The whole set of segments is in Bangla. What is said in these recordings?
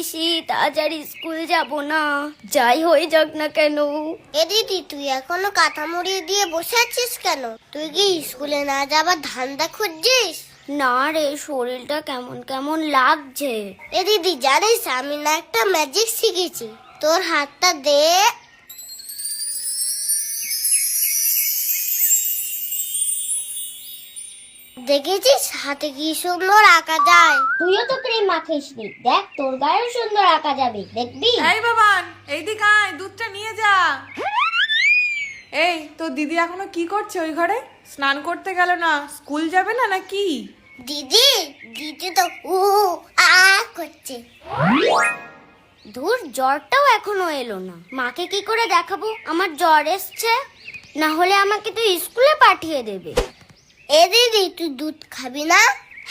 পিসি, তাড়াতাড়ি স্কুল যাব না, যাই হয়ে যাক না কেন। এ দিদি, তুই এখনো কাঁথা মুড়িয়ে দিয়ে বসে আছিস কেন? তুই কি স্কুলে না যাবার ধান্দা খুঁজছিস? না রে, শরীরটা কেমন কেমন লাগছে। এ দিদি, জানিস আমি না একটা ম্যাজিক শিখেছি। তোর হাতটা দে। দেখেছিস হাতে কি সুন্দর আঁকা যায়? তুইও তো ক্রিম মাখিসনি, দেখ তোর গায়েও সুন্দর আঁকা যাবে, দেখবি? এই বাবান, এইদিকে আয়, দুধটা নিয়ে যা। এই তোর দিদি এখনো কি করছে ওই ঘরে? স্নান করতে গেল না? স্কুল যাবে না নাকি? দিদি, দিদি তো উ আ করছে। ধুর, জ্বরটাও এখনো এলো না। মাকে কি করে দেখাবো আমার জ্বর এসছে? না হলে আমাকে তো স্কুলে পাঠিয়ে দেবে। এ দিদি, তুই দুধ খাবি না?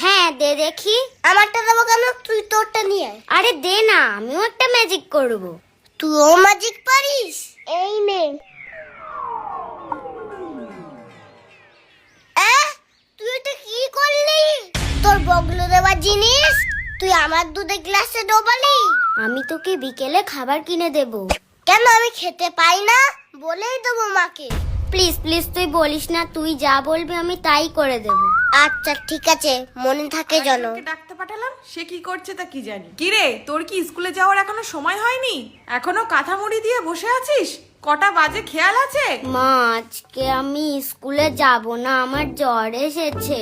হ্যাঁ, দে দেখি। আমারটা দেবো কেন? তুই তোরটা নিয়ে আয়। আরে দে না, আমিও একটা ম্যাজিক করব। তুইও ম্যাজিক পারিস? এই নে। তুই এটা কি করলি? তোর বগলে দেওয়া জিনিস তুই আমার দুধের গ্লাসে ডোবালি। আমি তোকে বিকেলে খাবার কিনে দেব। কেন, আমি খেতে পাই না? বলেই দেবো মাকে। প্লিজ প্লিজ, তুই বলিস না, তুই যা বলবি আমি তাই করে দেব। আচ্ছা ঠিক আছে, মনে থাকে যেন। আরেকজনকে ডাকতে পাঠালাম, সে কি করছে তা কি জানি। কি রে, তোর কি স্কুলে যাওয়ার এখনো সময় হয়নি? এখনো কাঁথা মুড়ি দিয়ে বসে আছিস? কটা বাজে খেয়াল আছে? মা, আজকে আমি স্কুলে যাব না, আমার জ্বর এসেছে।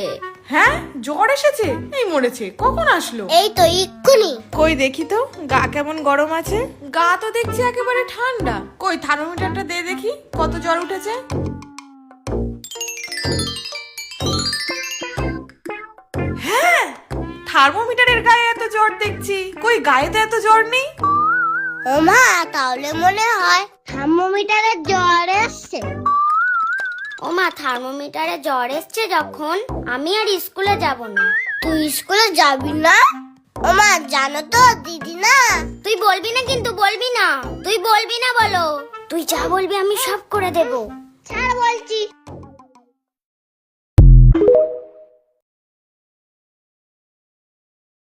হ্যাঁ, জ্বর এসেছে? এই মরেছে, কখন আসলো? এই তো এক্ষুনি। কই দেখি তো, গা কেমন গরম আছে? গা তো দেখছি একেবারে ঠান্ডা। কই থার্মোমিটারটা দে দেখি, কত জ্বর উঠেছে। হ্যাঁ, থার্মোমিটারের গায়ে এত জ্বর দেখছি, কই গায়ে তো এত জ্বর নেই। ও মা, তাহলে মনে হয় থার্মোমিটারে জ্বর এসছে। ও মা, থার্মোমিটারে জ্বর এসছে যখন, আমি আর স্কুলে যাব না। তুই স্কুলে যাবি না? ও মা, জানো তো দিদি না। তুই বলবি না কিন্তু, বলবি না। তুই বলবি না বলো। তুই যা বলবি আমি সব করে দেব। ছাড় বলছি।